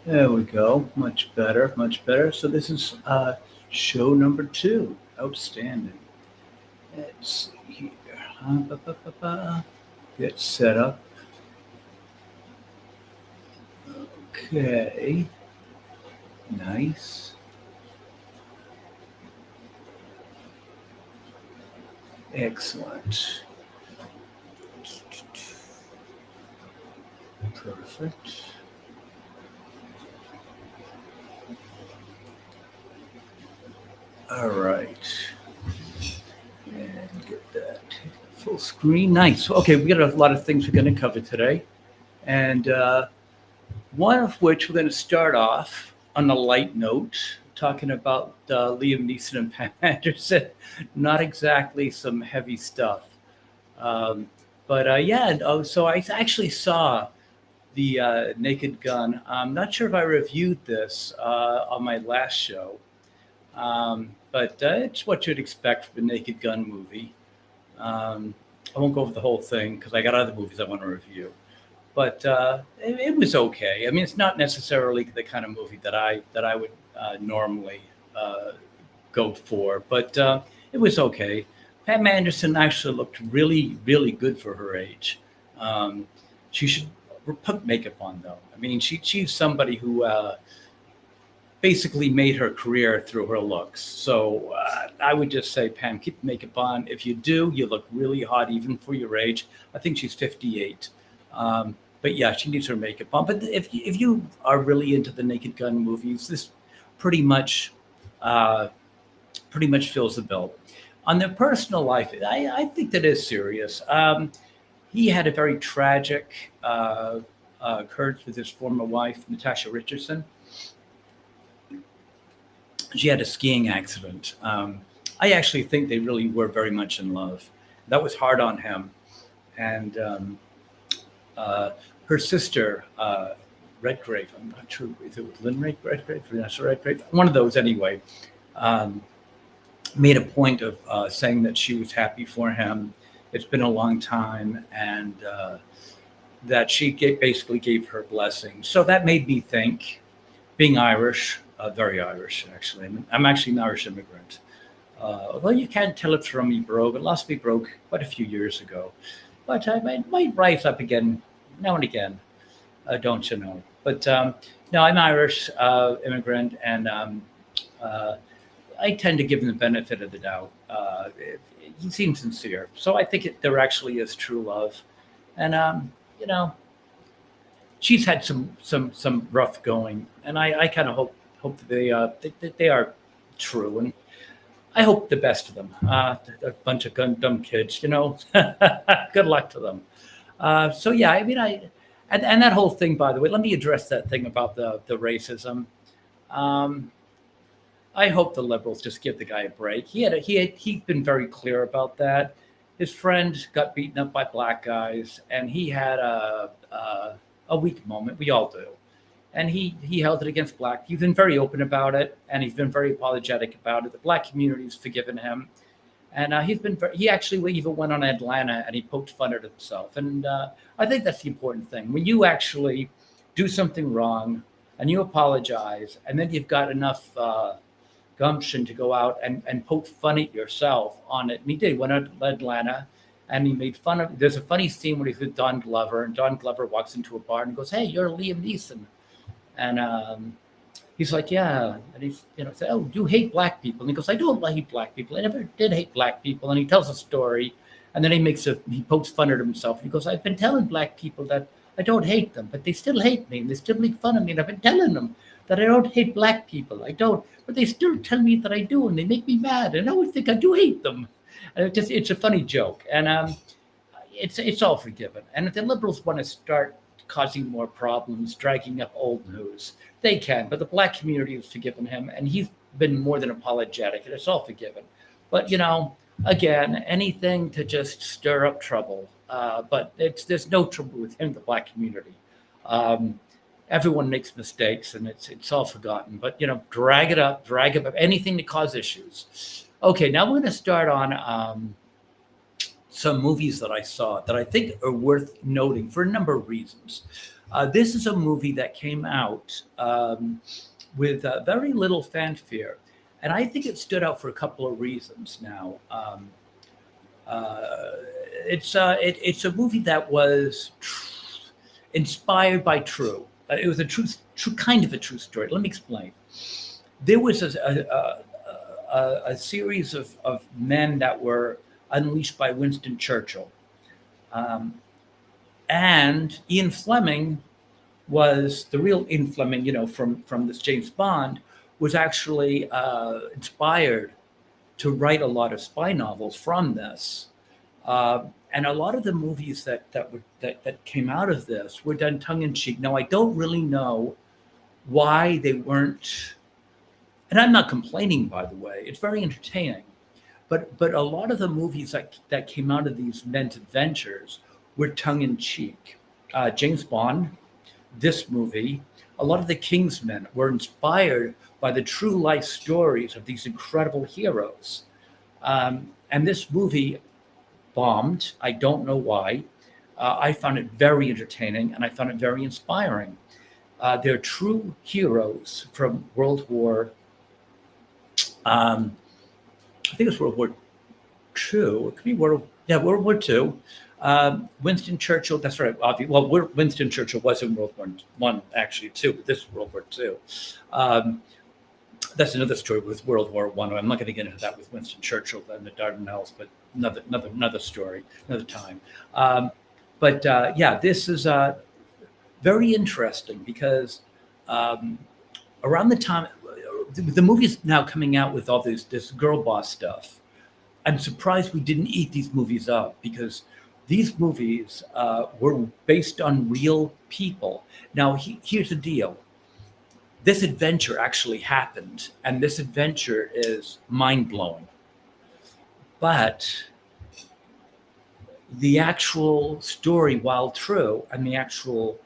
There we go. Much better, much better. So this is show number two. Outstanding. Let's see here. Get set up. Okay. Nice. Excellent. Perfect. All right. And get that full screen. Nice. Okay, we got a lot of things we're going to cover today. And one of which we're going to start off on a light note, talking about Liam Neeson and Pam Anderson. Not exactly some heavy stuff. Um, but yeah, and, oh, so I actually saw the Naked Gun. I'm not sure if I reviewed this on my last show, but it's what you'd expect from a Naked Gun movie. Um, I won't go over the whole thing because I got other movies I want to review. But it was okay. I mean, it's not necessarily the kind of movie that I would normally uh, go for, but it was okay. Pam Anderson actually looked really, really good for her age. Um, she should put makeup on though. I mean, she's somebody who basically made her career through her looks. So I would just say, Pam, keep the makeup on. If you do, you look really hot even for your age. I think she's 58. But yeah, she needs her makeup on. But if you are really into the Naked Gun movies, this pretty much uh, pretty much fills the bill. On their personal life, I think that is serious. He had a very tragic occurrence with his former wife, Natasha Richardson. She had a skiing accident. I actually think they really were very much in love. That was hard on him. And uh, her sister, Redgrave, I'm not sure if it was Lynn Redgrave, Vanessa Redgrave, one of those anyway, um, made a point of saying that she was happy for him. It's been a long time, and that she basically gave her blessing. So that made me think, being Irish, very Irish actually. I'm actually an Irish immigrant. Although you can't tell it from me broke. It lost me broke quite a few years ago. But I might rise up again now and again, don't you know? But no, I'm Irish immigrant, and uh, I tend to give him the benefit of the doubt. He seems sincere, so I think there actually is true love. And you know, she's had some rough going, and I kind of hope that they are true, and I hope the best of them. A bunch of dumb kids, you know. Good luck to them. So yeah, I mean, and that whole thing, by the way, let me address that thing about the racism. Um, I hope the liberals just give the guy a break. He's been very clear about that. His friend got beaten up by black guys, and he had a weak moment. We all do, and he held it against black. He's been very open about it, and he's been very apologetic about it. The black community's forgiven him, and he actually even went on Atlanta and he poked fun at himself. And I think that's the important thing. When you actually do something wrong and you apologize, and then you've got enough gumption to go out and poke fun at yourself on it. And he did. He went out to Atlanta and he made fun of. There's a funny scene where he's with Don Glover, and Don Glover walks into a bar and goes, "Hey, you're Liam Neeson," and he's like, "Yeah," and he's said, "Oh, you hate black people?" And he goes, "I don't hate black people. I never did hate black people." And he tells a story, and then he pokes fun at himself. He goes, "I've been telling black people that I don't hate them, but they still hate me, and they still make fun of me. And I've been telling them that I don't hate black people. I don't, but they still tell me that I do, and they make me mad, and I always think I do hate them." And it's a funny joke, and it's all forgiven. And if the liberals want to start causing more problems, dragging up old news, they can. But the black community has forgiven him, and he's been more than apologetic, and it's all forgiven. But again, anything to just stir up trouble. But there's no trouble with him, the black community. Um, Everyone makes mistakes, and it's all forgotten. But drag it up, anything to cause issues. Okay, now we're going to start on some movies that I saw that I think are worth noting for a number of reasons. This is a movie that came out with very little fanfare, and I think it stood out for a couple of reasons. Now, uh, it's a movie that was inspired by true. It was a true kind of a true story. Let me explain. There was a series of men that were unleashed by Winston Churchill, um, and Ian Fleming was the real Ian Fleming. From this James Bond was actually inspired to write a lot of spy novels from this. And a lot of the movies that came out of this were done tongue in cheek. Now I don't really know why they weren't, and I'm not complaining, by the way. It's very entertaining, but a lot of the movies that came out of these men's adventures were tongue in cheek. James Bond, this movie, a lot of the Kingsmen were inspired by the true life stories of these incredible heroes. And this movie bombed. I don't know why. I found it very entertaining and I found it very inspiring. They're true heroes from World War. I think it's World War II. It could be World War II. Winston Churchill. That's right. Well, Winston Churchill was in World War One actually too, but this is World War II. That's another story with World War One. I'm not going to get into that with Winston Churchill and the Dardanelles, but another story, another time. This is very interesting because around the time the movie's now coming out with all this girl boss stuff, I'm surprised we didn't eat these movies up because these movies were based on real people. Now, here's the deal. This adventure actually happened, and this adventure is mind-blowing. But the actual story, while true, and the actual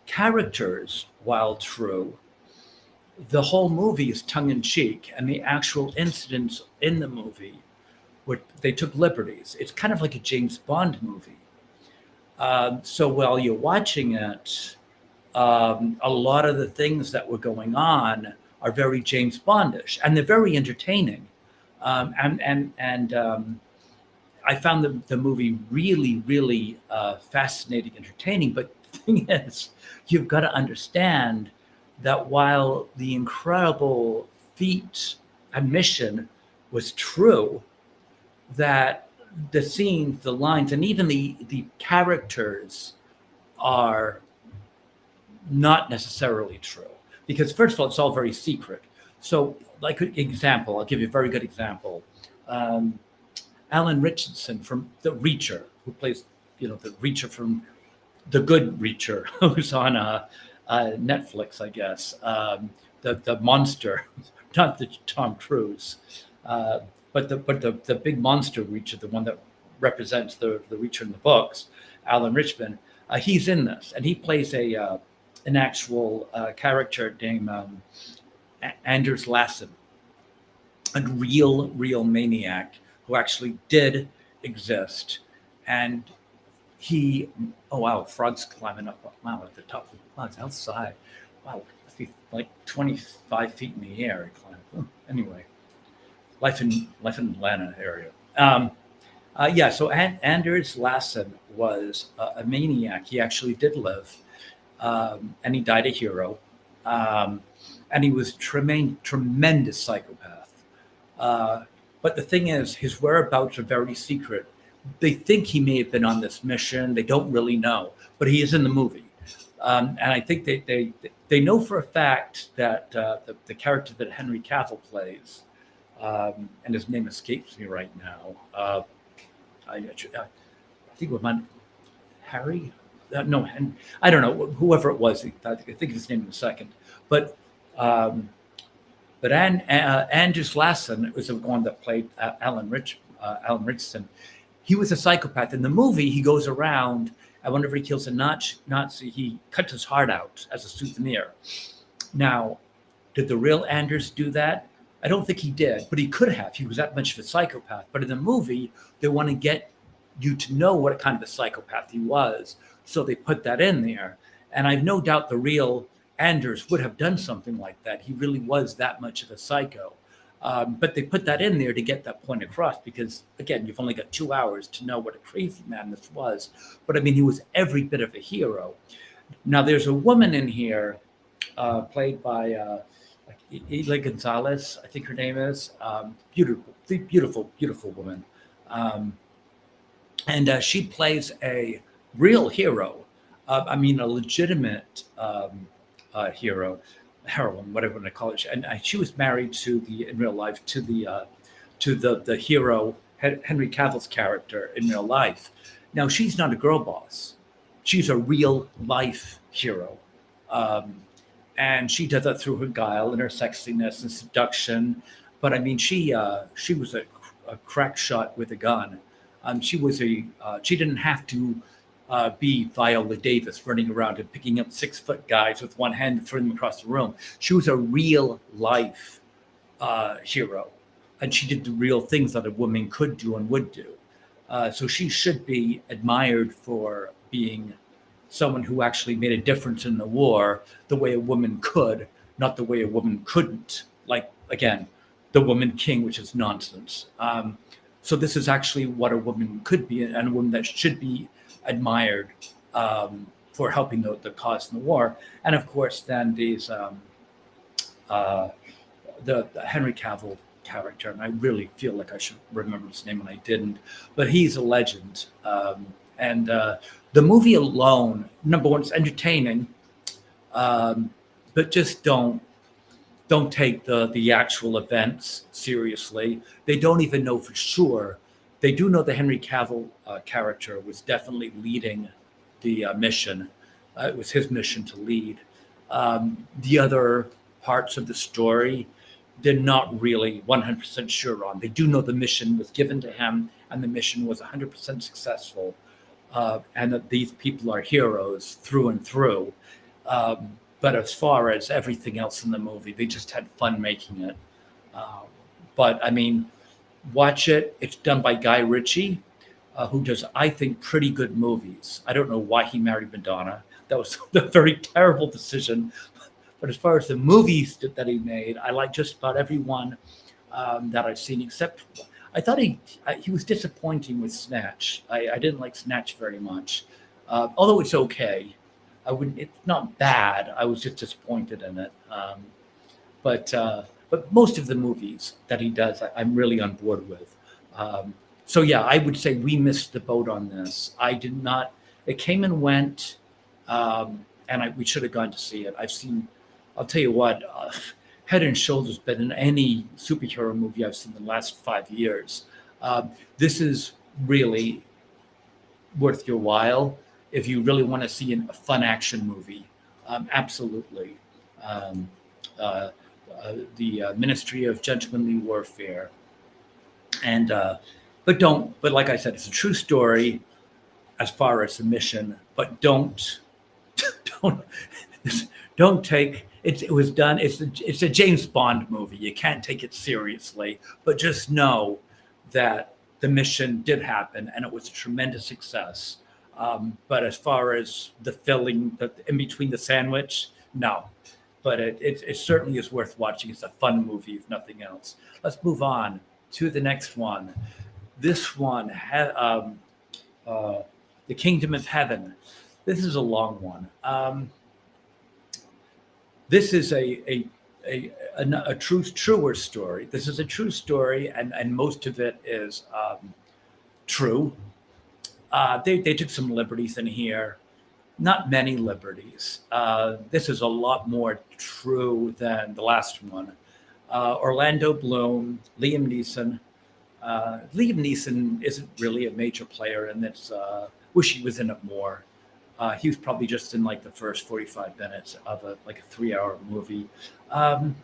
characters, while true, the whole movie is tongue-in-cheek, and the actual incidents in the movie, they took liberties. It's kind of like a James Bond movie. So while you're watching it, a lot of the things that were going on are very James Bondish, and they're very entertaining. I found the movie really, really fascinating, entertaining. But the thing is, you've got to understand that while the incredible feat and mission was true, that the scenes, the lines, and even the characters are not necessarily true. Because first of all, it's all very secret. So, like an example, I'll give you a very good example. Alan Richardson from The Reacher, who plays, the Reacher from The Good Reacher, who's on Netflix, I guess. The monster, not the Tom Cruise, but the big monster Reacher, the one that represents the Reacher in the books, Alan Richman. He's in this, and he plays an actual character named Anders Lassen, a real maniac who actually did exist. And oh wow, frogs climbing up, wow, at the top of the clouds outside. Wow, must be like 25 feet in the air. Anyway, life in Atlanta area. So Anders Lassen was a maniac. He actually did live, and he died a hero. And he was tremendous psychopath. But the thing is, his whereabouts are very secret. They think he may have been on this mission. They don't really know, but he is in the movie. And I think they know for a fact that the character that Henry Cavill plays, and his name escapes me right now. I think it was Harry. No, I don't know, whoever it was. I think of his name in a second. But Anders Lassen was the one that played Alan Richardson. He was a psychopath. In the movie, he goes around, and whenever he kills a Nazi, he cuts his heart out as a souvenir. Now, did the real Anders do that? I don't think he did, but he could have. He was that much of a psychopath. But in the movie, they want to get you to know what kind of a psychopath he was. So they put that in there. And I've no doubt the real Anders would have done something like that. He really was that much of a psycho. But they put that in there to get that point across because, again, you've only got 2 hours to know what a crazy man this was. But I mean, he was every bit of a hero. Now, there's a woman in here played by Ila Gonzalez, I think her name is. Beautiful, beautiful, beautiful woman. Um, and she plays a real hero. I mean, a legitimate hero, heroine, whatever you want to call it. And she was married to in real life to the hero Henry Cavill's character in real life. Now she's not a girl boss; she's a real life hero, um, and she does that through her guile and her sexiness and seduction. But I mean, she was a crack shot with a gun. She didn't have to be Viola Davis running around and picking up 6 foot guys with one hand and throwing them across the room. She was a real life hero, and she did the real things that a woman could do and would do. So she should be admired for being someone who actually made a difference in the war the way a woman could, not the way a woman couldn't. Like, again, the woman king, which is nonsense. So this is actually what a woman could be, and a woman that should be admired for helping the cause in the war. And of course, then the Henry Cavill character, and I really feel like I should remember his name and I didn't, but he's a legend. And the movie alone, number one, it's entertaining, but just don't take the actual events seriously. They don't even know for sure. They do know the Henry Cavill character was definitely leading the mission. It was his mission to lead. The other parts of the story, they're not really 100% sure on. They do know the mission was given to him and the mission was 100% successful, and that these people are heroes through and through. But as far as everything else in the movie, they just had fun making it. Uh, but I mean, watch it. It's done by Guy Ritchie, who does, I think, pretty good movies. I don't know why he married Madonna. That was a very terrible decision. But as far as the movies that he made, I like just about everyone that I've seen, except I thought he was disappointing with Snatch. I didn't like Snatch very much, although it's okay. I wouldn't. It's not bad. I was just disappointed in it. But most of the movies that he does, I'm really on board with. So yeah, I would say we missed the boat on this. I did not. It came and went, and we should have gone to see it. I'll tell you what, Head and Shoulders better than any superhero movie I've seen in the last 5 years. This is really worth your while if you really want to see a fun action movie. Absolutely. Um, the Ministry of Gentlemanly Warfare. And but like I said, it's a true story as far as the mission. But don't don't don't take it. It was done. It's a James Bond movie. You can't take it seriously. But just know that the mission did happen, and it was a tremendous success. But as far as the filling in between the sandwich, no. But it certainly is worth watching. It's a fun movie, if nothing else. Let's move on to the next one. This one, The Kingdom of Heaven. This is a long one. This is a truer story. This is a true story, and most of it is true. They took some liberties in here, not many liberties. This is a lot more true than the last one. Orlando Bloom, Liam Neeson. Liam Neeson isn't really a major player, and it's wish he was in it more. He was probably just in like the first 45 minutes of a 3-hour movie. I'm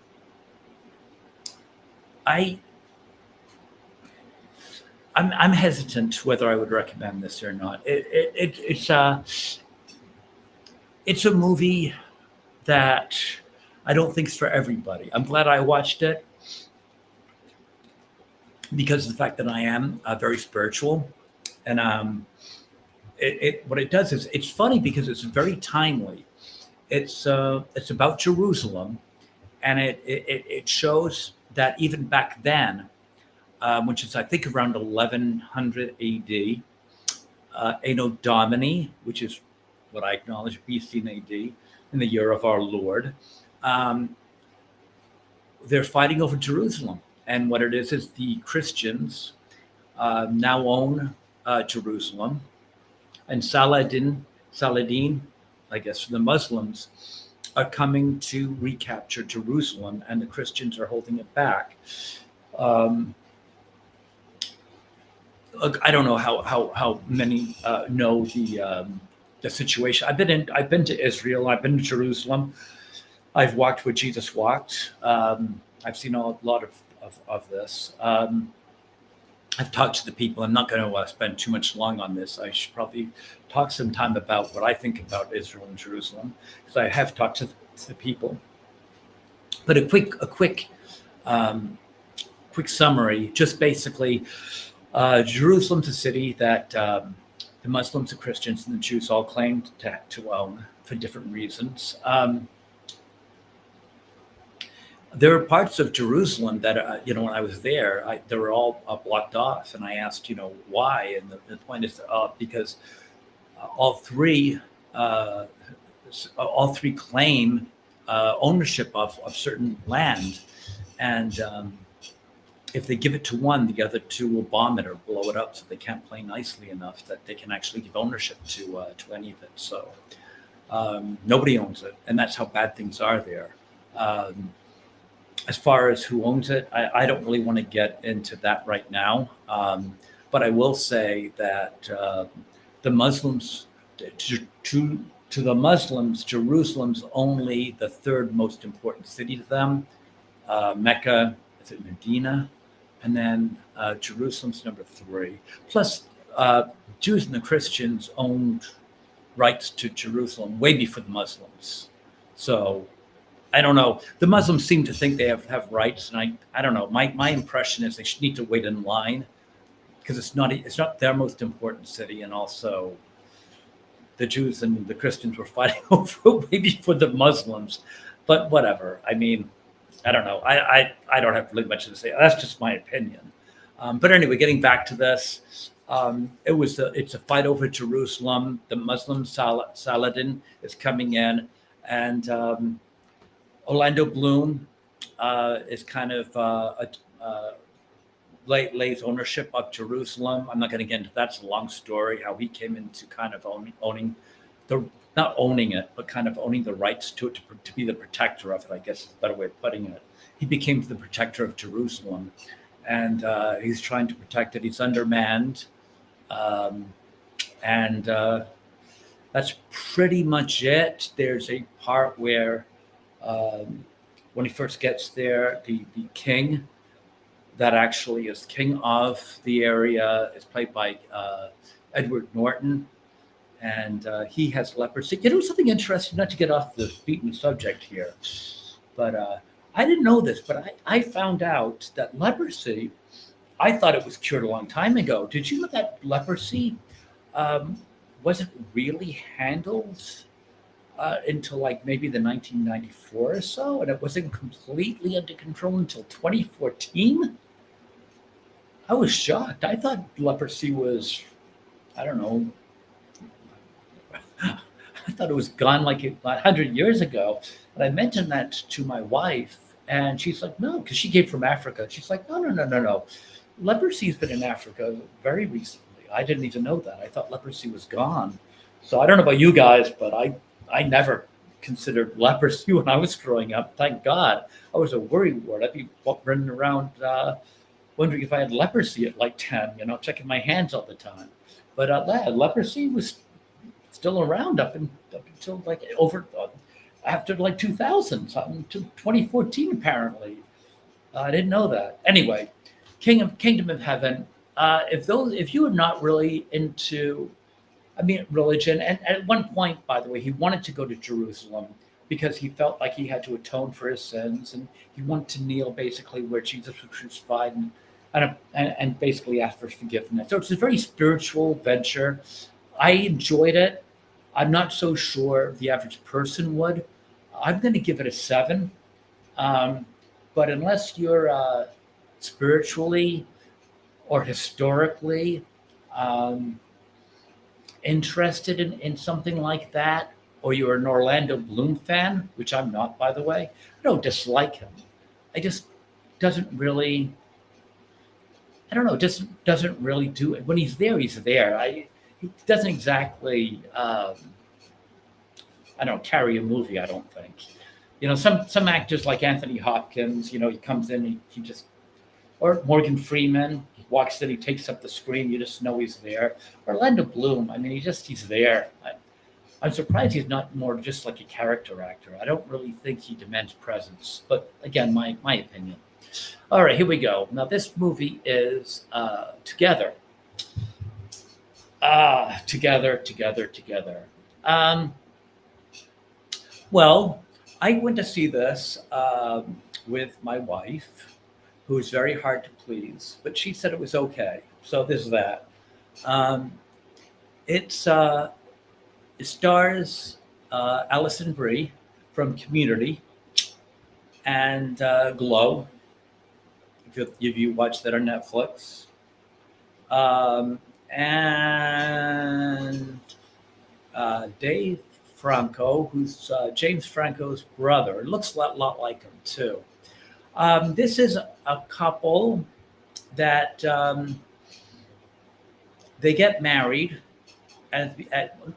hesitant whether I would recommend this or not. It's a movie that I don't think is for everybody. I'm glad I watched it because of the fact that I am very spiritual, and what it does is it's funny because it's very timely. it's about Jerusalem, and it shows that even back then, which is I think around 1100 A.D., Anno Domini, which is what I acknowledge BC and A.D. in the year of our Lord. Um, they're fighting over Jerusalem, and what it is the Christians now own Jerusalem, and Saladin, I guess the Muslims are coming to recapture Jerusalem, and the Christians are holding it back. Um, I don't know how many know the situation. I've been to Israel. I've been to Jerusalem. I've walked where Jesus walked. I've seen a lot of this. I've talked to the people. I'm not going to spend too much long on this. I should probably talk some time about what I think about Israel and Jerusalem, because I have talked to the people. But quick summary. Just basically, Jerusalem's a city that the Muslims, the Christians, and the Jews all claimed to own for different reasons. There are parts of Jerusalem that, when I was there, they were all blocked off. And I asked, why? And the point is because all three claim ownership of certain land. And if they give it to one, the other two will bomb it or blow it up, so they can't play nicely enough that they can actually give ownership to any of it. So nobody owns it. And that's how bad things are there. As far as who owns it, I don't really want to get into that right now. But I will say that the Muslims, to the Muslims, Jerusalem's only the third most important city to them. Mecca, is it Medina? And then Jerusalem's number 3. Plus, Jews and the Christians owned rights to Jerusalem way before the Muslims. So I don't know. The Muslims seem to think they have rights, and I don't know. My impression is they should need to wait in line, because it's not their most important city, and also the Jews and the Christians were fighting over way before the Muslims. But whatever. I mean, I don't know. I don't have really much to say. That's just my opinion. But anyway, getting back to this, it's a fight over Jerusalem. The Muslim Saladin is coming in, and Orlando Bloom is kind of lays ownership of Jerusalem. I'm not going to get into that. It's a long story how he came into kind of owning not owning it, but kind of owning the rights to it, to be the protector of it, I guess is a better way of putting it. He became the protector of Jerusalem, and he's trying to protect it. He's undermanned, and that's pretty much it. There's a part where when he first gets there, the king that actually is king of the area is played by Edward Norton. And he has leprosy. Something interesting, not to get off the beaten subject here, but I didn't know this, but I found out that leprosy, I thought it was cured a long time ago. Did you know that leprosy wasn't really handled until like maybe the 1994 or so, and it wasn't completely under control until 2014? I was shocked. I thought leprosy was, I don't know, I thought it was gone like 100 years ago. And I mentioned that to my wife, and she's like, no, because she came from Africa. She's like, no. Leprosy's been in Africa very recently. I didn't even know that. I thought leprosy was gone. So I don't know about you guys, but I never considered leprosy when I was growing up. Thank God. I was a worrywart. I'd be running around wondering if I had leprosy at like 10, checking my hands all the time. But leprosy was still around up until like after like 2000, to 2014 apparently. I didn't know that. Anyway, Kingdom of Heaven. If you are not really into, religion, and at one point, by the way, he wanted to go to Jerusalem because he felt like he had to atone for his sins, and he wanted to kneel basically where Jesus was crucified and basically ask for forgiveness. So it's a very spiritual venture. I enjoyed it. I'm not so sure the average person would. I'm going to give it a 7. Um, but unless you're spiritually or historically um, interested in something like that, or you're an Orlando Bloom fan, which I'm not, by the way, I don't dislike him. I just doesn't really, I don't know, just doesn't really do it. When he's there, he's there. He doesn't exactly, I don't carry a movie. I don't think. Some actors like Anthony Hopkins. He comes in, he just or Morgan Freeman. He walks in, he takes up the screen. You just know he's there. Orlando Bloom. I mean, he's there. I'm surprised he's not more just like a character actor. I don't really think he demands presence. But again, my opinion. All right, here we go. Now this movie is Together. Together. Um, well, I went to see this with my wife, who is very hard to please, but she said it was okay. So there's that. Um, it's it stars Alison Brie from Community and Glow. If you watch that on Netflix, and Dave Franco, who's James Franco's brother. It looks a lot like him too. This is a couple that they get married, and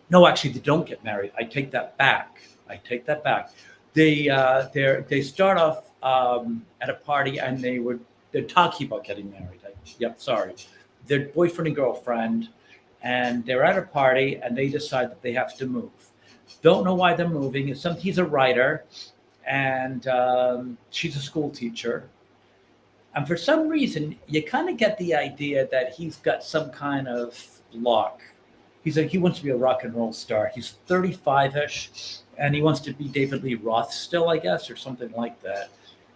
no, actually, they don't get married. I take that back. They start off at a party, and they're talking about getting married. Yep, sorry. They're boyfriend and girlfriend, and they're at a party, and they decide that they have to move. Don't know why they're moving. He's a writer, and she's a school teacher. And for some reason, you kind of get the idea that he's got some kind of block. He wants to be a rock and roll star. He's 35-ish, and he wants to be David Lee Roth still, I guess, or something like that.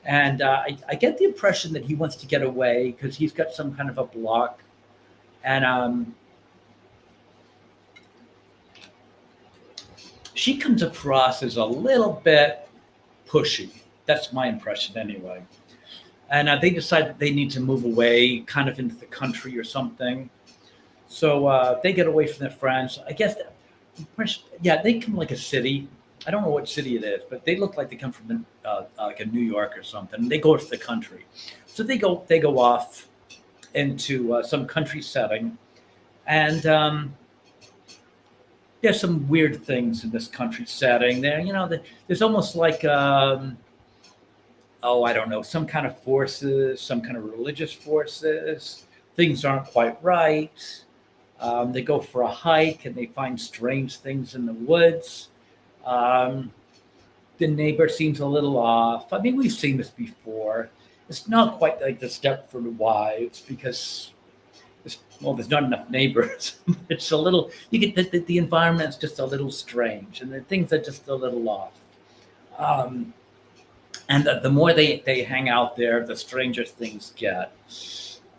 And I get the impression that he wants to get away because he's got some kind of a block. And she comes across as a little bit pushy. That's my impression anyway. And they decide that they need to move away, kind of into the country or something. So they get away from their friends. I guess, yeah, they come like a city. I don't know what city it is, but they look like they come from like a New York or something. They go to the country, so they go off into some country setting, and there's some weird things in this country setting. There's almost like I don't know, some kind of forces, some kind of religious forces. Things aren't quite right. They go for a hike and they find strange things in the woods. Um, the neighbor seems a little off. I mean, we've seen this before. It's not quite like the Stepford Wives because, there's not enough neighbors. It's a little, you get the environment's just a little strange and the things are just a little off. Um, and the more they hang out there, the stranger things get.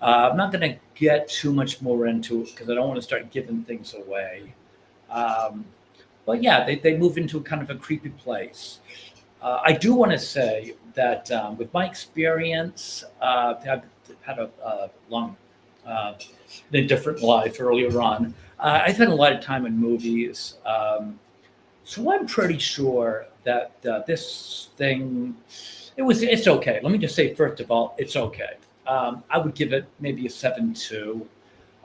I'm not going to get too much more into it because I don't want to start giving things away. Um, but yeah, they move into kind of a creepy place. I do want to say that with my experience, I've had a long, a different life earlier on. I spent a lot of time in movies. So I'm pretty sure that this thing, it's okay. Let me just say, first of all, it's okay. I would give it maybe a 7.2.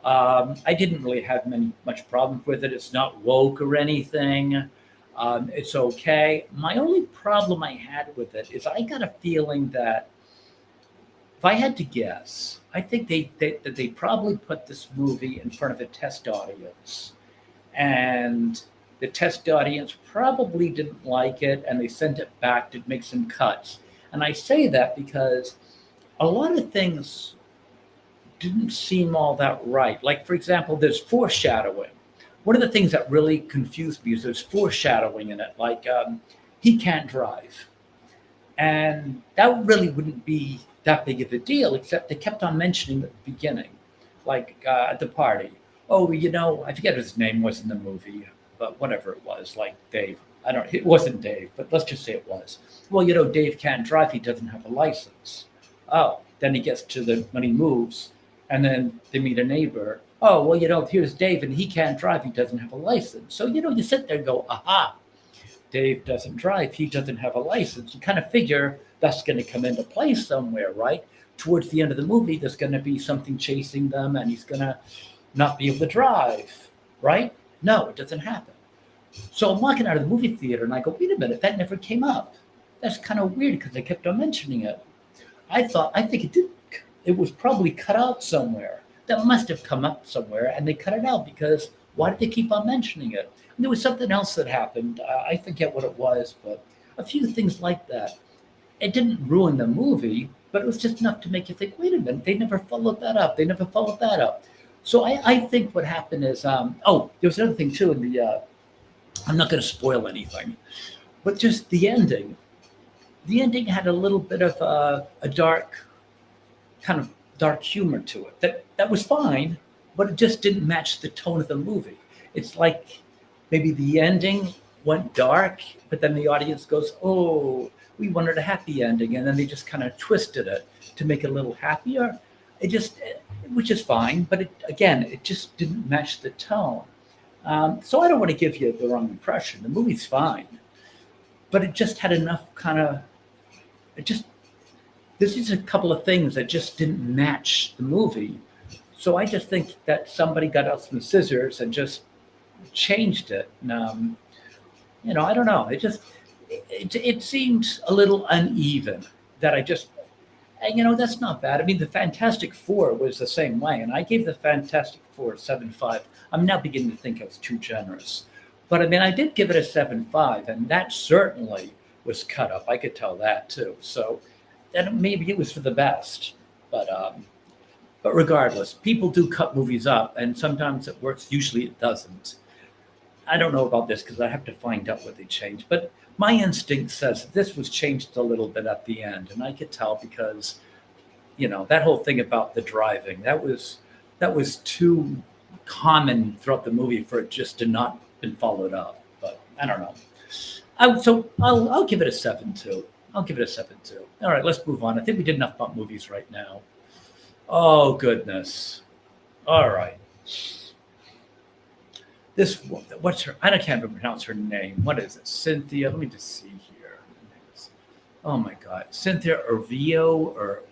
I didn't really have much problem with it. It's not woke or anything. It's okay. My only problem I had with it is I got a feeling that if I had to guess, I think they probably put this movie in front of a test audience, and the test audience probably didn't like it, and they sent it back to make some cuts. And I say that because a lot of things didn't seem all that right. Like, for example, there's foreshadowing. One of the things that really confused me is there's foreshadowing in it, like he can't drive. And that really wouldn't be that big of a deal, except they kept on mentioning at the beginning, like at the party. Oh, I forget what his name was in the movie. but whatever it was, like Dave. I don't. It wasn't Dave, but let's just say it was. Well, Dave can't drive. He doesn't have a license. Oh, then he gets to the when he moves, and then they meet a neighbor. Oh, well, here's Dave, and he can't drive. He doesn't have a license. So you sit there and go, aha, Dave doesn't drive. He doesn't have a license. You kind of figure that's going to come into play somewhere, right? Towards the end of the movie, there's going to be something chasing them, and he's going to not be able to drive, right? No, it doesn't happen. So I'm walking out of the movie theater, and I go, wait a minute, that never came up. That's kind of weird because they kept on mentioning it. I think it did. It was probably cut out somewhere. That must have come up somewhere, and they cut it out because why did they keep on mentioning it? And there was something else that happened. I forget what it was, but a few things like that. It didn't ruin the movie, but it was just enough to make you think, wait a minute, they never followed that up. They never followed that up. So I think what happened is, there was another thing too in the, I'm not going to spoil anything, but just the ending. The ending had a little bit of a dark, kind of dark humor to it. That was fine, but it just didn't match the tone of the movie. It's like maybe the ending went dark, but then the audience goes, "Oh, we wanted a happy ending," and then they just kind of twisted it to make it a little happier. Which is fine, but it just didn't match the tone. So I don't want to give you the wrong impression. The movie's fine, but it just had enough kind of. There's just a couple of things that just didn't match the movie. So I just think that somebody got out some scissors and just changed it. And, I don't know. It seemed a little uneven. That I just, and that's not bad. I mean, the Fantastic Four was the same way, and I gave the Fantastic Four a 7.5. I'm now beginning to think I was too generous, but I mean, I did give it a 7.5, and that certainly was cut up. I could tell that too. So, and maybe it was for the best, but regardless, people do cut movies up, and sometimes it works. Usually, it doesn't. I don't know about this because I have to find out what they changed. But my instinct says this was changed a little bit at the end, and I could tell because, that whole thing about the driving that was too common throughout the movie for it just to not been followed up. But I don't know. I'll give it a 7.2. I'll give it a 7.2. All right, let's move on. I think we did enough about movies right now. Oh goodness. All right. This what's her? I can't even pronounce her name. What is it? Cynthia. Let me just see here. Oh my God, Cynthia Ervio, or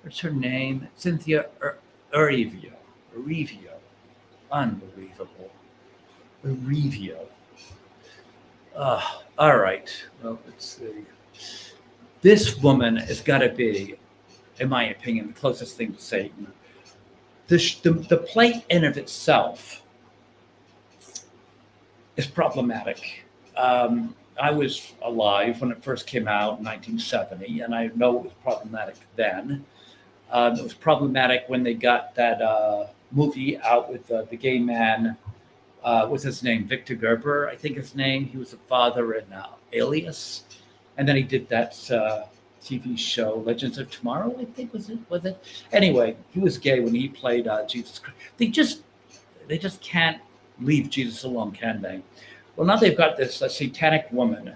what's her name? Cynthia Ervio. Ervio. Unbelievable. Ervio. All right. Well, let's see. This woman has got to be, in my opinion, the closest thing to Satan. The play in of itself is problematic. I was alive when it first came out in 1970, and I know it was problematic then. It was problematic when they got that movie out with the gay man. What's his name? Victor Gerber, I think his name. He was the father in Alias, and then he did that TV show Legends of Tomorrow. I think was it? Anyway, he was gay when he played Jesus Christ. They just can't leave Jesus alone, can they? Well, now they've got this satanic woman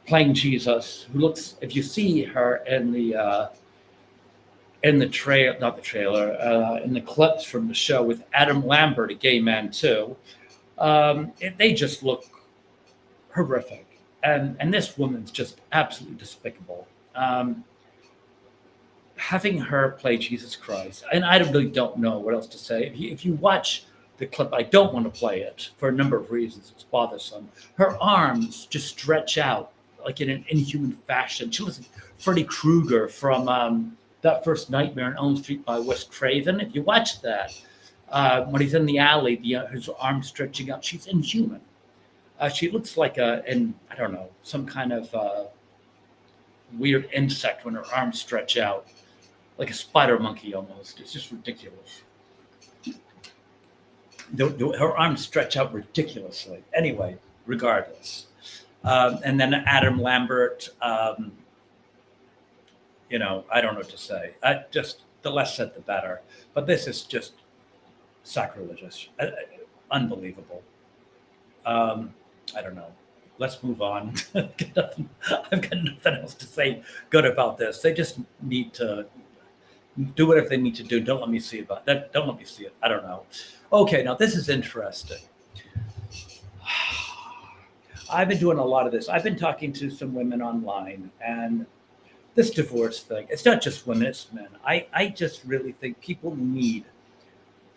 playing Jesus, who looks. If you see her in the not the trailer, in the clips from the show with Adam Lambert, a gay man too, they just look horrific. And this woman's just absolutely despicable. Having her play Jesus Christ, and I really don't know what else to say. If you watch the clip, I don't want to play it for a number of reasons. It's bothersome. Her arms just stretch out like in an inhuman fashion. She looks like Freddy Krueger from That First Nightmare on Elm Street by Wes Craven. If you watch that, when he's in the alley, his arms stretching out, she's inhuman. She looks like I don't know, some kind of weird insect when her arms stretch out, like a spider monkey almost. It's just ridiculous. Her arms stretch out ridiculously. Anyway, regardless. And then Adam Lambert, I don't know what to say. The less said, the better. But this is just sacrilegious. Unbelievable. I don't know. Let's move on. I've got nothing else to say good about this. They just need to do whatever they need to do. Don't let me see about that. Don't let me see it. I don't know. Okay, now this is interesting. I've been doing a lot of this. I've been talking to some women online, and this divorce thing, it's not just women, it's men. I just really think people need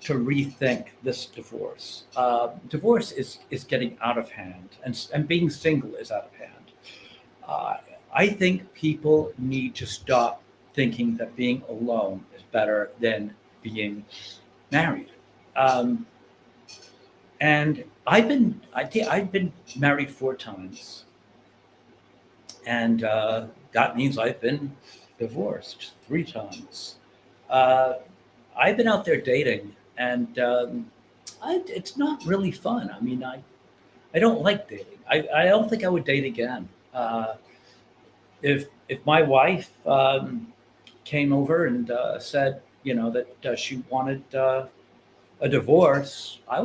to rethink this divorce. Divorce is getting out of hand, and being single is out of hand. Uh, I think people need to stop thinking that being alone is better than being married. Um, and I've been married 4 times, and that means I've been divorced 3 times. Uh, I've been out there dating, and it's not really fun. I mean, I don't like dating. I don't think I would date again. If my wife came over and said, that she wanted a divorce, I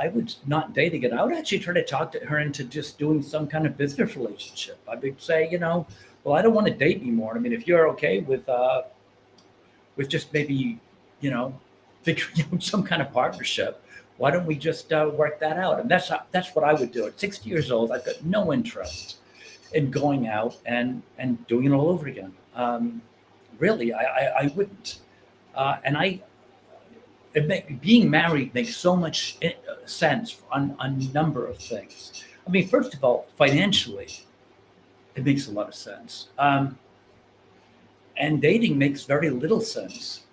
would not date again. I would actually try to talk to her into just doing some kind of business relationship. I would say, well, I don't want to date anymore. I mean, if you're okay with just maybe, you know, figuring out some kind of partnership, why don't we just work that out? And that's what I would do. At 60 years old, I've got no interest in going out and doing it all over again. Really, I wouldn't. And being married makes so much sense on a number of things. I mean, first of all, financially, it makes a lot of sense. And dating makes very little sense.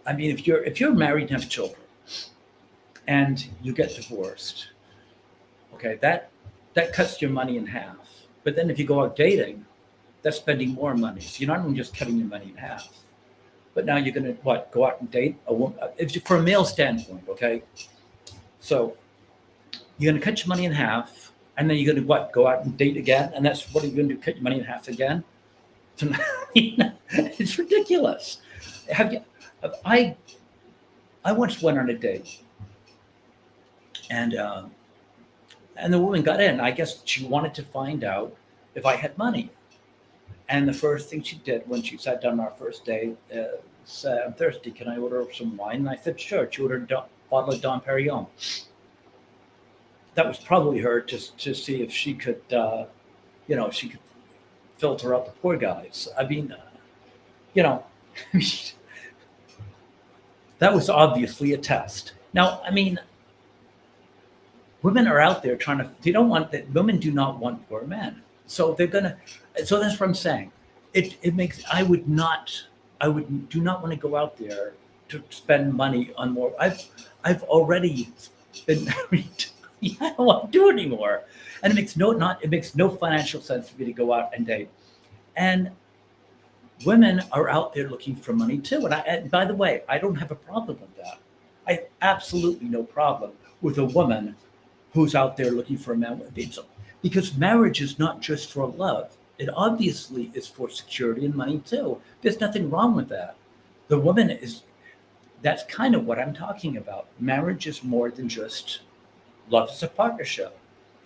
I mean, if you're married and have children and you get divorced, okay, that cuts your money in half. But then if you go out dating, that's spending more money. So you're not only just cutting your money in half, but now you're going to go out and date a woman. For a male standpoint, okay. So you're going to cut your money in half, and then you're going to go out and date again, and that's what you're going to do, cut your money in half again. So, it's ridiculous. Have you? I once went on a date, and the woman got in. I guess she wanted to find out if I had money. And the first thing she did when she sat down on our first date said, "I'm thirsty. Can I order some wine?" And I said, "Sure." She ordered a bottle of Dom Perignon. That was probably her to see if she could, she could filter out the poor guys. I mean, you know, that was obviously a test. Now, I mean, women are out there they don't want that. Women do not want poor men. So so that's what I'm saying. I would do not want to go out there to spend money on more. I've already been married. I don't want to do it anymore. And it makes no financial sense for me to go out and date. And women are out there looking for money too. And by the way, I don't have a problem with that. I have absolutely no problem with a woman who's out there looking for a man with needs. Because marriage is not just for love. It obviously is for security and money too. There's nothing wrong with that. That's kind of what I'm talking about. Marriage is more than just love. Is a partnership.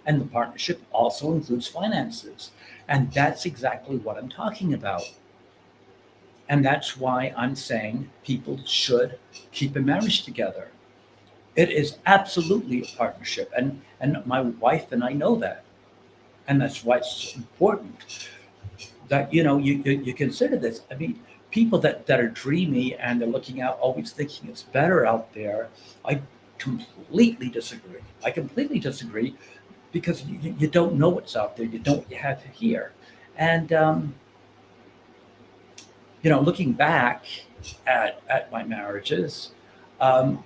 And the partnership also includes finances. And that's exactly what I'm talking about. And that's why I'm saying people should keep a marriage together. It is absolutely a partnership. And my wife and I know that. And that's why it's important that, you consider this. I mean, people that are dreamy and they're looking out, always thinking it's better out there. I completely disagree. Because you don't know what's out there. You don't know what you have here. And, looking back at my marriages, I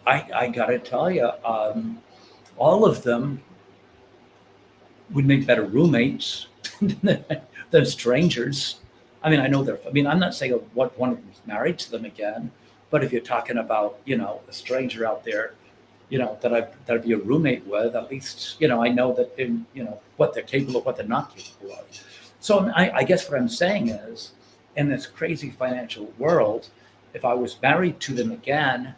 got to tell you, all of them would make better roommates than strangers. I mean, I'm not saying what one of them is married to them again, but if you're talking about, a stranger out there, that'd be a roommate with, at least, I know that, what they're capable of, what they're not capable of. So I guess what I'm saying is, in this crazy financial world, if I was married to them again,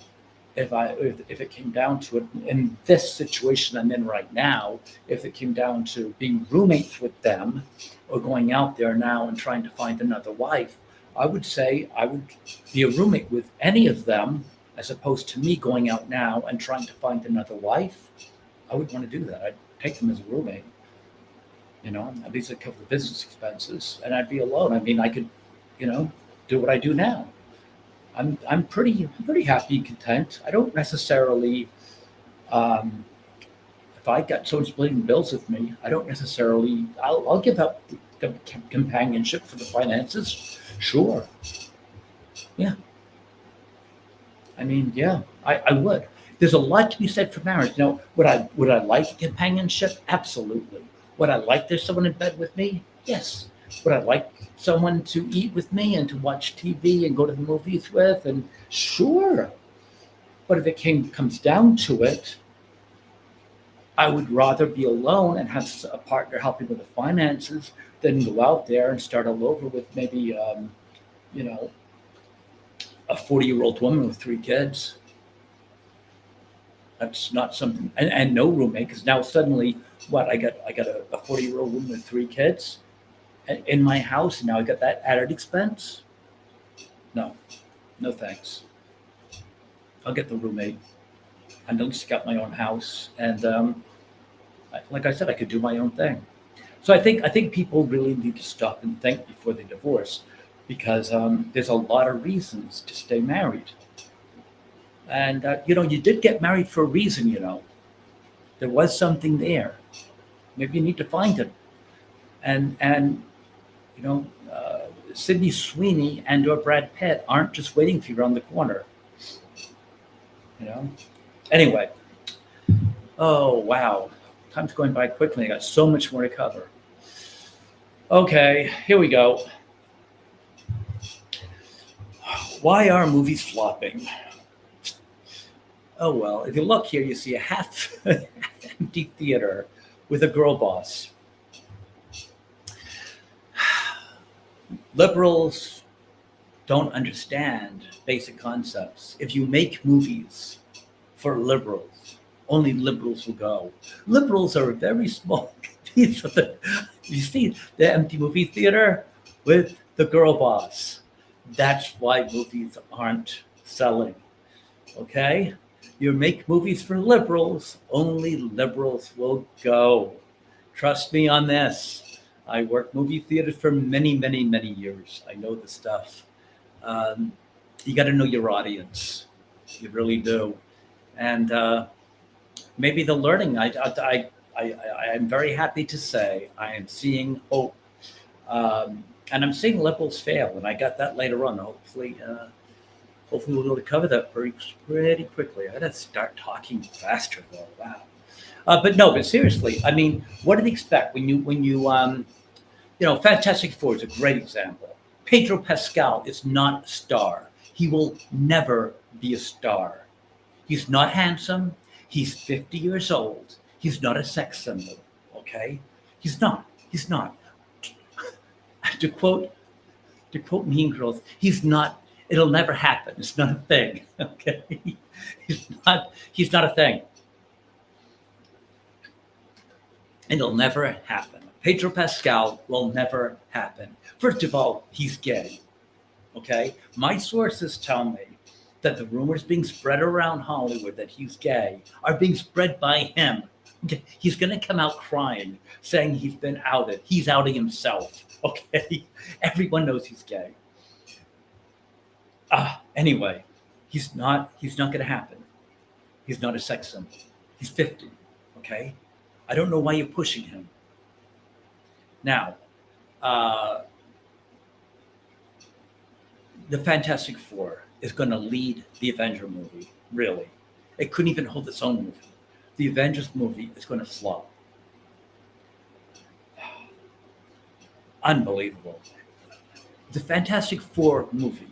if it came down to it, in this situation I'm in right now, if it came down to being roommates with them or going out there now and trying to find another wife, I would say I would be a roommate with any of them as opposed to me going out now and trying to find another wife. I would want to do that. I'd take them as a roommate, at least I'd cover the business expenses and I'd be alone. I mean, I could, you know, do what I do now. I'm pretty happy and content. I don't necessarily, um, if I got someone splitting bills with me, I don't necessarily. I'll give up the companionship for the finances. Sure, yeah. I mean, yeah, I would. There's a lot to be said for marriage. Would I like companionship? Absolutely. Would I like there's someone in bed with me? Yes. Would I like someone to eat with me and to watch TV and go to the movies with? And sure. But if it comes down to it, I would rather be alone and have a partner helping with the finances than go out there and start all over with maybe, you know, a 40-year-old woman with three kids. That's not something, and no roommate, because now suddenly, what, I got a 40-year-old woman with three kids in my house, and now I got that added expense. No, no thanks. I'll get the roommate, and at least got my own house, and like I said, I could do my own thing. So I think people really need to stop and think before they divorce, because there's a lot of reasons to stay married, and you did get married for a reason. There was something there. Maybe you need to find it, and you know, Sydney Sweeney and or Brad Pitt aren't just waiting for you around the corner. You know. Anyway, oh wow, time's going by quickly. I got so much more to cover. Okay, here we go. Why are movies flopping? Oh well, if you look here, you see a half empty theater with a girl boss. Liberals don't understand basic concepts. If you make movies for liberals, only liberals will go. Liberals are a very small piece of the. You see the empty movie theater with the girl boss. That's why movies aren't selling. Okay? You make movies for liberals, only liberals will go. Trust me on this. I worked movie theaters for many, many, many years. I know the stuff. Um, you got to know your audience. You really do. And maybe the learning. I'm very happy to say I am seeing hope, and I'm seeing liberals fail, and I got that later on. Hopefully we'll be able to cover that pretty quickly. I gotta start talking faster though. Wow. But no, but seriously, I mean, what do they expect when Fantastic Four is a great example. Pedro Pascal is not a star. He will never be a star. He's not handsome. He's 50 years old. He's not a sex symbol. Okay, he's not. He's not. to quote to quote Mean Girls, he's not. It'll never happen. It's not a thing. Okay, he's not. He's not a thing. It'll never happen. Pedro Pascal will never happen. First of all, he's gay. Okay, my sources tell me that the rumors being spread around Hollywood that he's gay are being spread by him. Okay? He's going to come out crying, saying he's been outed. He's outing himself. Okay, everyone knows he's gay. Anyway, he's not. He's not going to happen. He's not a sex symbol. He's 50. Okay, I don't know why you're pushing him. Now, uh, the Fantastic Four is going to lead the Avenger movie. Really, it couldn't even hold its own movie. The Avengers movie is going to flop. Unbelievable. The Fantastic Four movie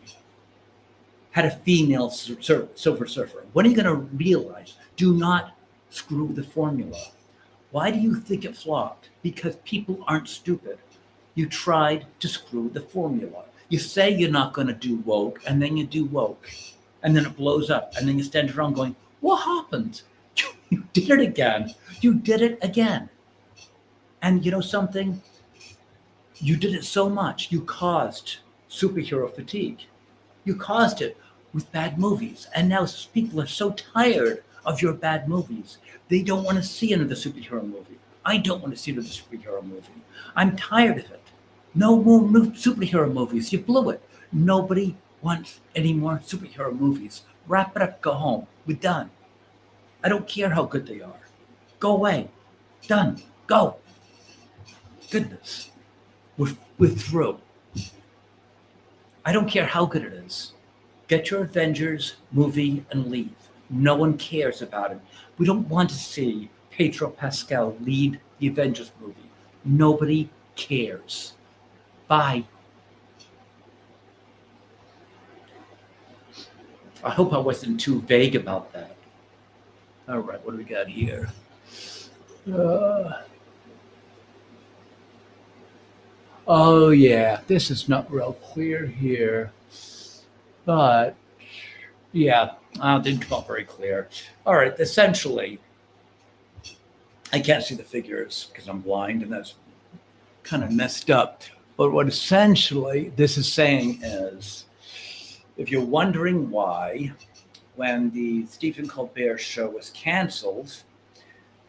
had a female Silver Surfer. When are you going to realize? Do not screw the formula. Why do you think it flopped? Because people aren't stupid. You tried to screw the formula. You say you're not going to do woke, and then you do woke. and then it blows up, and then you stand around going, "What happened? You did it again. You did it again." And you know something? You did it so much. You caused superhero fatigue. You caused it with bad movies. And now people are so tired of your bad movies. They don't want to see another superhero movie. I don't want to see another superhero movie. I'm tired of it. No more superhero movies. You blew it. Nobody wants any more superhero movies. Wrap it up, go home. We're done. I don't care how good they are. Go away. Done. Go. Goodness. We're through. I don't care how good it is. Get your Avengers movie and leave. No one cares about it. We don't want to see Pedro Pascal lead the Avengers movie. Nobody cares. Bye. I hope I wasn't too vague about that. All right, what do we got here? Uh, oh, yeah, this is not real clear here, but yeah, didn't come out very clear. All right, essentially, I can't see the figures because I'm blind, and that's kind of messed up. But what essentially this is saying is, if you're wondering why, when the Stephen Colbert show was canceled,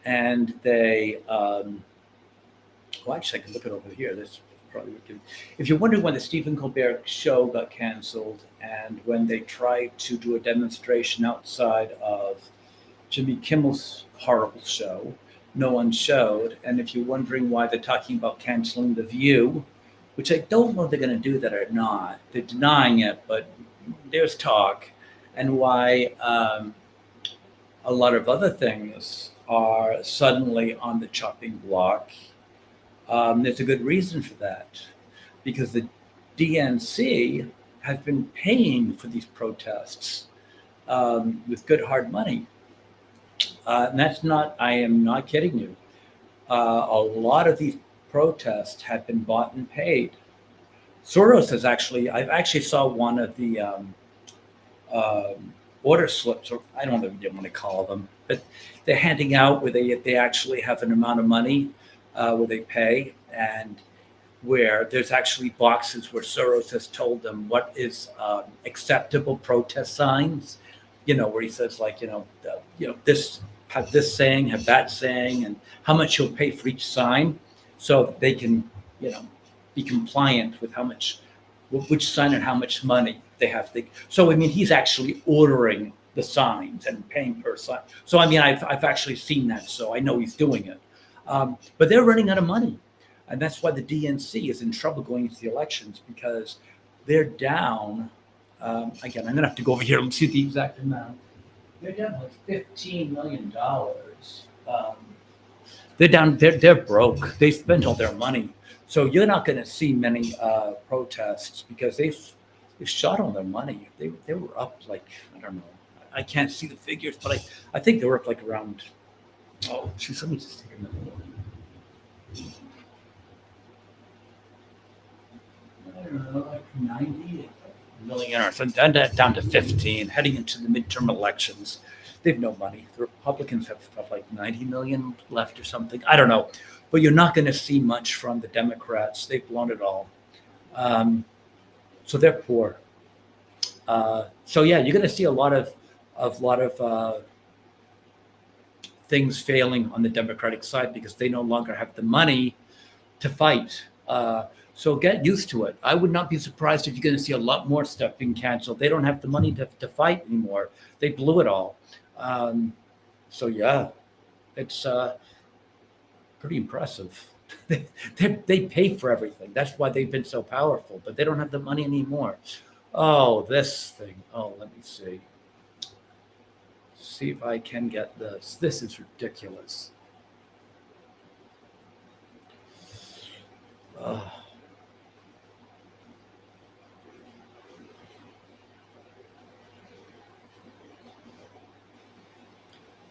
and they, well, actually, I can look it over here. This probably would give. If you're wondering why the Stephen Colbert show got canceled, and when they tried to do a demonstration outside of Jimmy Kimmel's horrible show, no one showed. And if you're wondering why they're talking about canceling The View, which I don't know if they're going to do that or not, they're denying it, but there's talk, and why a lot of other things are suddenly on the chopping block. There's a good reason for that, because the DNC has been paying for these protests with good hard money. And that's not, I am not kidding you. A lot of these protests have been bought and paid. Soros has actually, I've actually saw one of the order slips, or I don't know what you want to call them, but they're handing out where they actually have an amount of money where they pay, and where there's actually boxes where Soros has told them what is acceptable protest signs. You know, where he says like, this, have this saying, have that saying, and how much you'll pay for each sign, so they can, you know, be compliant with how much, which sign and how much money they have to. So I mean, he's actually ordering the signs and paying per sign. So I mean, I've actually seen that, so I know he's doing it. But they're running out of money, and that's why the DNC is in trouble going into the elections, because they're down. Again, I'm going to have to go over here and see the exact amount. They're down like $15 million. They're down. They're broke. They spent all their money, so you're not going to see many protests, because they've shot all their money. They were up like, I don't know. I can't see the figures, but I think they were up like around. Oh, geez, let me just take a minute. I don't know, like 90 million, or something, down to 15, heading into the midterm elections. They have no money. The Republicans have like 90 million left or something. I don't know. But you're not going to see much from the Democrats. They've blown it all. So they're poor. So yeah, you're going to see a lot of things failing on the Democratic side, because they no longer have the money to fight. So get used to it. I would not be surprised if you're going to see a lot more stuff being canceled. They don't have the money to fight anymore. They blew it all. So yeah, it's pretty impressive. They pay for everything. That's why they've been so powerful, but they don't have the money anymore. Oh, this thing. Oh, let me see. See if I can get this. This is ridiculous. Oh.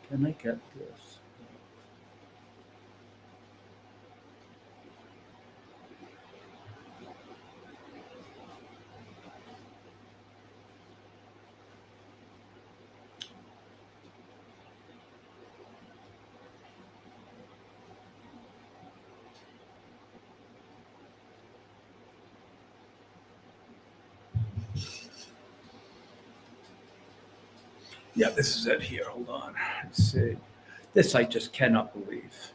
Can I get this? Yeah, this is it here. Hold on. Let's see. This I just cannot believe.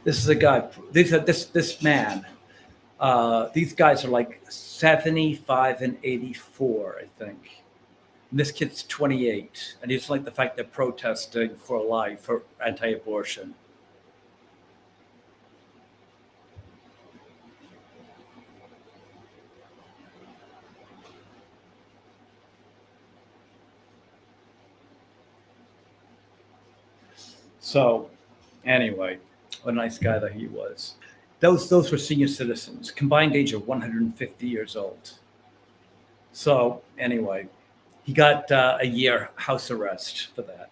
This is a guy. This man. These guys are like 75 and 84, I think. And this kid's 28, and he's like the fact they're protesting for life, for anti-abortion. So, anyway, what a nice guy that he was. Those were senior citizens, combined age of 150 years old. So, anyway, he got a year house arrest for that.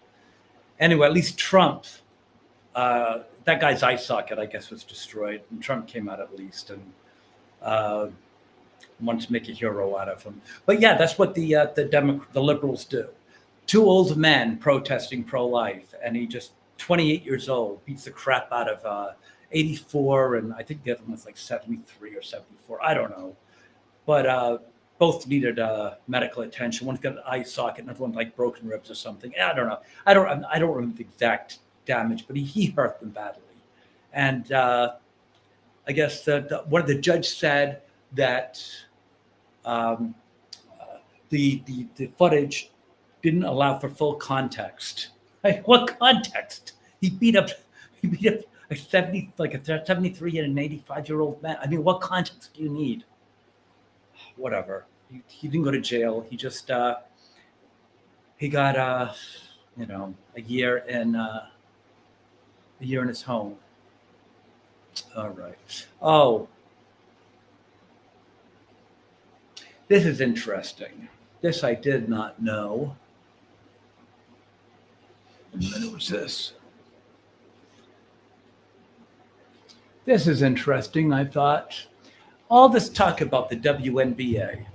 Anyway, at least Trump, that guy's eye socket, I guess, was destroyed, and Trump came out at least and uh, wanted to make a hero out of him. But yeah, that's what the liberals do. Two old men protesting pro-life, and he just 28 years old beats the crap out of 84, and I think the other one was like 73 or 74. I don't know, but both needed medical attention. One's got an eye socket, another one like broken ribs or something. I don't know. I don't remember the exact damage, but he hurt them badly. And I guess one of the judge said that um, the footage didn't allow for full context. Like, what context? He beat up a 73 and an 85-year-old man. I mean, what context do you need? Whatever. He didn't go to jail. He just he got a year in his home. All right. Oh, this is interesting. This I did not know. And then it was this. This is interesting, I thought. All this talk about the WNBA.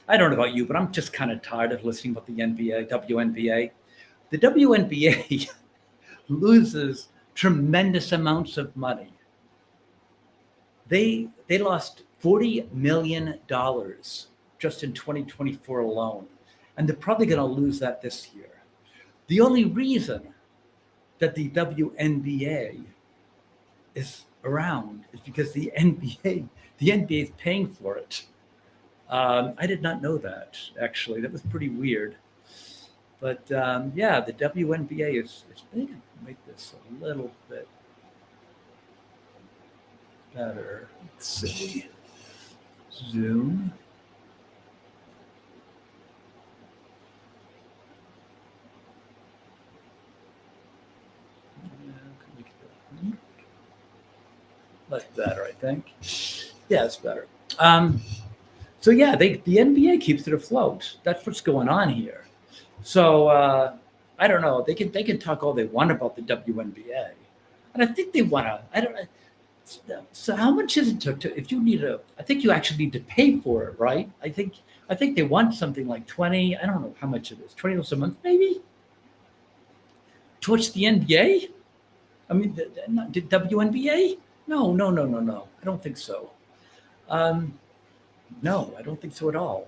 I don't know about you, but I'm just kind of tired of listening about the WNBA. The WNBA loses tremendous amounts of money. They lost $40 million just in 2024 alone. And they're probably going to lose that this year. The only reason that the WNBA is around is because the NBA is paying for it. I did not know that, actually. That was pretty weird. But yeah, the WNBA is, I think I can make this a little bit better. Let's see. Zoom. That's better, I think. Yeah, it's better. So yeah, the NBA keeps it afloat. That's what's going on here. So I don't know. They can talk all they want about the WNBA, and I think they want to. I don't. So how much is it to if you need a? I think you actually need to pay for it, right? I think they want something like 20. I don't know how much it is. $20 a month, maybe. To watch the NBA. I mean, the WNBA. No. I don't think so. No, I don't think so at all.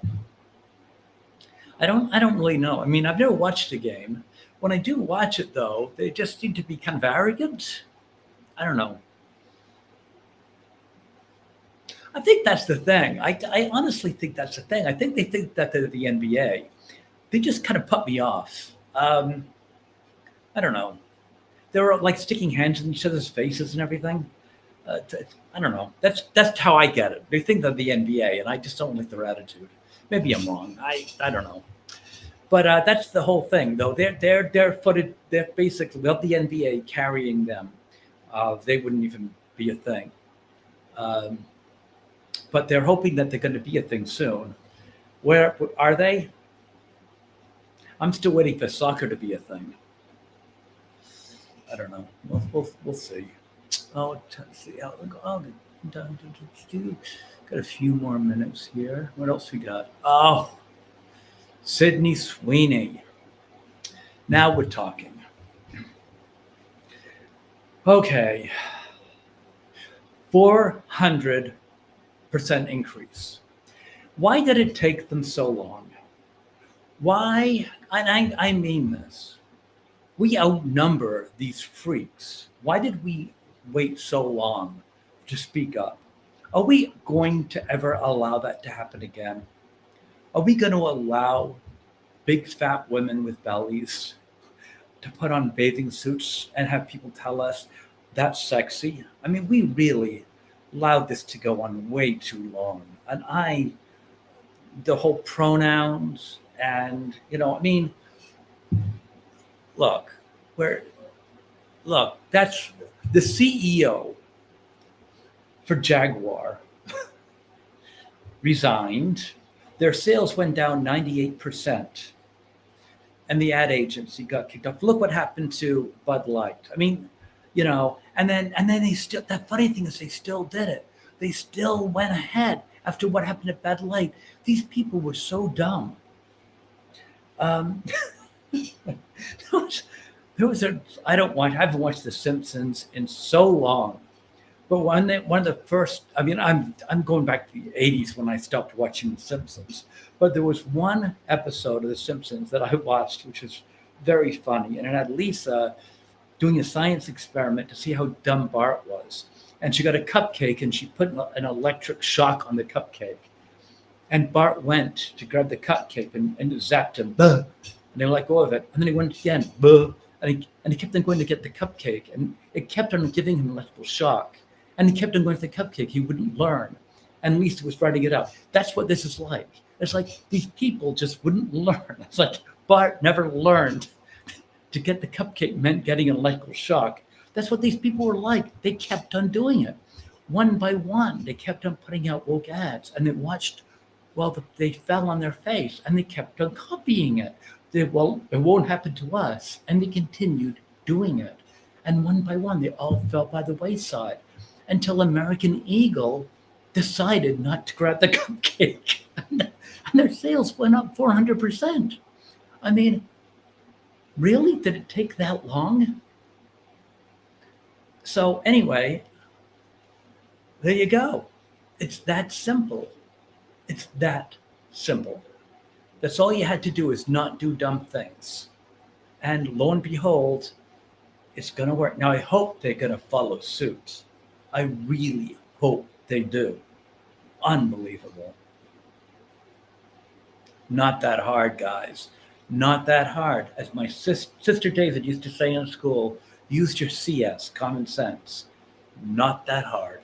I don't really know. I mean, I've never watched a game. When I do watch it, though, they just seem to be kind of arrogant. I don't know. I think that's the thing. I honestly think that's the thing. I think they think that they're the NBA. They just kind of put me off. I don't know. They were like sticking hands in each other's faces and everything. I don't know. That's how I get it. They think they're the NBA, and I just don't like their attitude. Maybe I'm wrong. I don't know. But that's the whole thing, though. They're footed. They're basically without the NBA carrying them, they wouldn't even be a thing. Um, but they're hoping that they're going to be a thing soon. Where are they? I'm still waiting for soccer to be a thing. I don't know. We'll see. Oh, let's see. Got a few more minutes here. What else we got? Oh, Sydney Sweeney. Now we're talking. Okay, 400% increase. Why did it take them so long? Why? And I mean this. We outnumber these freaks. Why did we wait so long to speak up? Are we going to ever allow that to happen again? Are we going to allow big fat women with bellies to put on bathing suits and have people tell us that's sexy? I mean, we really allowed this to go on way too long. And the whole pronouns and, I mean, look, where, look, that's the CEO for Jaguar resigned. Their sales went down 98%. And the ad agency got kicked off. Look what happened to Bud Light. I mean, and then they still. The funny thing is, they still did it. They still went ahead after what happened to Bud Light. These people were so dumb. Um, there was, there was a. I haven't watched The Simpsons in so long. But one of the first, I mean, I'm going back to the '80s when I stopped watching The Simpsons. But there was one episode of The Simpsons that I watched, which was very funny, and it had Lisa doing a science experiment to see how dumb Bart was. And she got a cupcake, and she put an electric shock on the cupcake. And Bart went to grab the cupcake and it zapped him. Buh, and they let go of it. And then he went again. Buh, and he kept on going to get the cupcake, and it kept on giving him electrical shock. And he kept on going for the cupcake. He wouldn't learn. And Lisa was writing it out. That's what this is like. It's like these people just wouldn't learn. It's like Bart never learned to get the cupcake meant getting an electrical shock. That's what these people were like. They kept on doing it. One by one, they kept on putting out woke ads, and they watched they fell on their face, and they kept on copying it. It won't happen to us. And they continued doing it. And one by one, they all fell by the wayside until American Eagle decided not to grab the cupcake. And their sales went up 400%. I mean, really? Did it take that long? So anyway, there you go. It's that simple. It's that simple. That's all you had to do is not do dumb things. And lo and behold, it's going to work. Now, I hope they're going to follow suit. I really hope they do. Unbelievable. Not that hard, guys. Not that hard. As my sister David used to say in school, use your CS, common sense. Not that hard.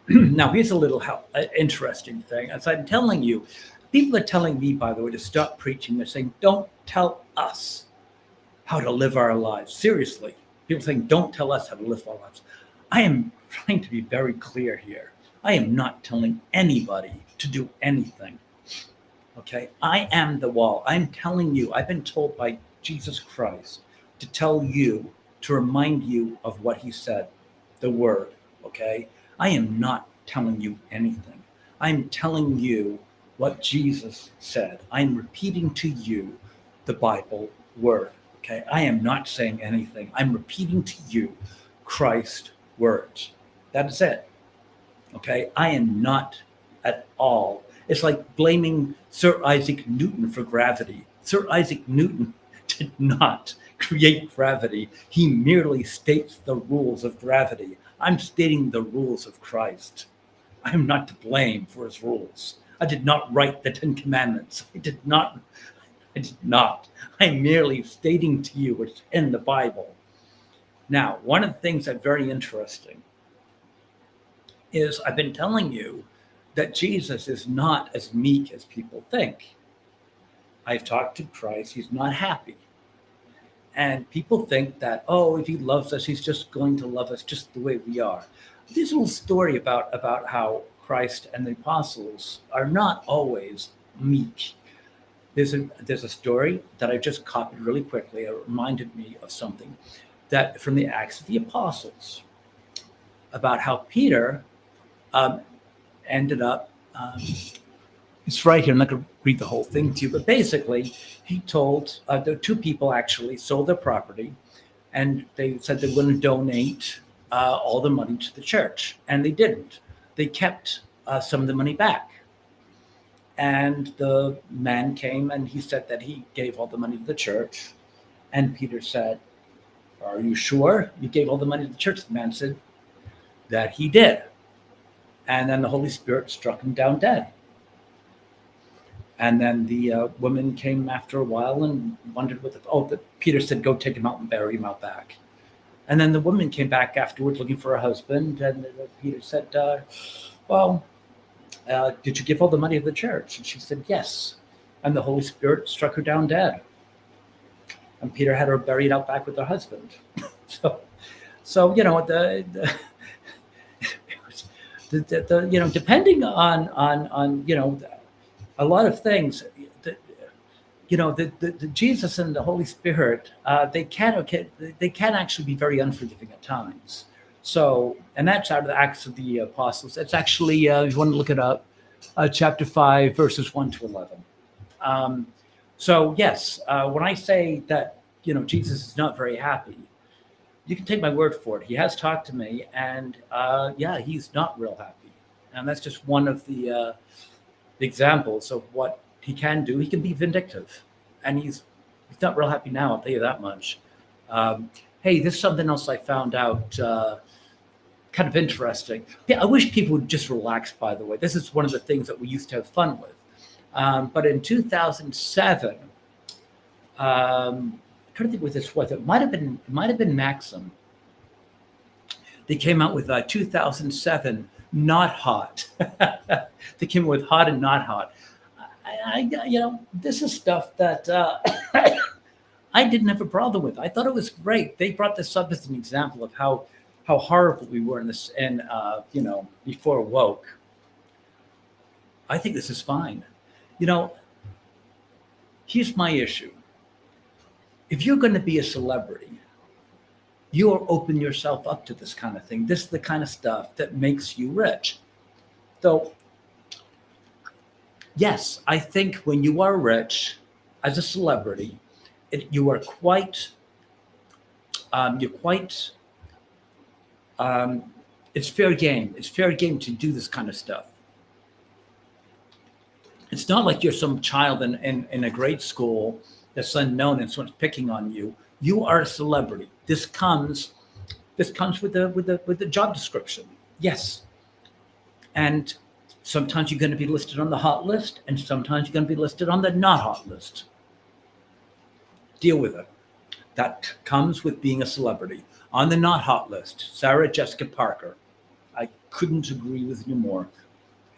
Now, here's a little interesting thing. As I'm telling you, people are telling me, by the way, to stop preaching. They're saying, don't tell us how to live our lives. Seriously. People saying, don't tell us how to live our lives. I am trying to be very clear here. I am not telling anybody to do anything. Okay? I am the wall. I'm telling you, I've been told by Jesus Christ to tell you, to remind you of what he said, the word. Okay? I am not telling you anything. I'm telling you what Jesus said. I'm repeating to you the Bible word. Okay? I am not saying anything. I'm repeating to you Christ's words. That is it. Okay? I am not at all. It's like blaming Sir Isaac Newton for gravity. Sir Isaac Newton did not create gravity. He merely states the rules of gravity. I'm stating the rules of Christ. I am not to blame for his rules. I did not write the Ten Commandments. I did not. I'm merely stating to you what's in the Bible. Now, one of the things that's very interesting is I've been telling you that Jesus is not as meek as people think. I've talked to Christ. He's not happy. And people think that, if he loves us, he's just going to love us just the way we are. There's a little story about how Christ and the apostles are not always meek. There's a story that I just copied really quickly. It reminded me of something that from the Acts of the Apostles about how Peter ended up It's right here. I'm not going to read the whole thing to you, but basically, he told the two people actually sold their property, and they said they were going to donate all the money to the church, and they didn't. They kept some of the money back. And the man came and he said that he gave all the money to the church. And Peter said, "Are you sure you gave all the money to the church?" The man said that he did. And then the Holy Spirit struck him down dead. And then the woman came after a while and wondered what Peter said, "Go take him out and bury him out back." And then the woman came back afterwards looking for her husband. And Peter said, well, did you give all the money to the church? And she said, yes. And the Holy Spirit struck her down dead. And Peter had her buried out back with her husband. So depending on a lot of things, the Jesus and the Holy Spirit, they can actually be very unforgiving at times. So, and that's out of the Acts of the Apostles. It's actually, if you want to look it up, chapter 5, verses 1 to 11. So yes, when I say that, Jesus is not very happy, you can take my word for it. He has talked to me, and he's not real happy. And that's just one of the examples of what he can do. He can be vindictive, and he's not real happy now. I'll tell you that much. Hey, this is something else I found out. Kind of interesting. Yeah, I wish people would just relax. By the way, this is one of the things that we used to have fun with. But in 2007, I'm trying to think what this was. It might have been Maxim. They came out with 2007 Not Hot. They came with Hot and Not Hot. This is stuff that I didn't have a problem with. I thought it was great. They brought this up as an example of how horrible we were in this, and before woke. I think this is fine. Here's my issue. If you're going to be a celebrity, you'll open yourself up to this kind of thing. This is the kind of stuff that makes you rich. So, yes, I think when you are rich as a celebrity, you are quite, it's fair game. It's fair game to do this kind of stuff. It's not like you're some child in a grade school that's unknown and someone's picking on you. You are a celebrity. This comes with the job description. Yes. And sometimes you're going to be listed on the hot list, and sometimes you're going to be listed on the not hot list. Deal with it. That comes with being a celebrity. On the not hot list, Sarah Jessica Parker. I couldn't agree with you more.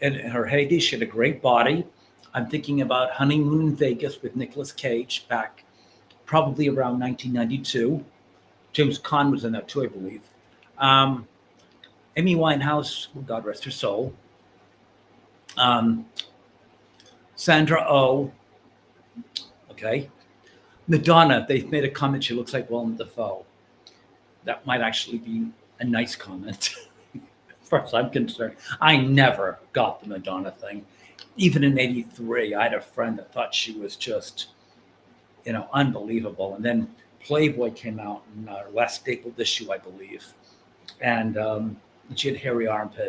In her heyday, she had a great body. I'm thinking about Honeymoon in Vegas with Nicolas Cage back probably around 1992. James Caan was in that too, I believe. Amy Winehouse, God rest her soul. Sandra Oh. Okay. Madonna, they've made a comment. She looks like Willem Dafoe. That might actually be a nice comment. As far as I'm concerned, I never got the Madonna thing. Even in '83, I had a friend that thought she was just, unbelievable. And then Playboy came out in our last stapled issue, I believe. And she had hairy armpits.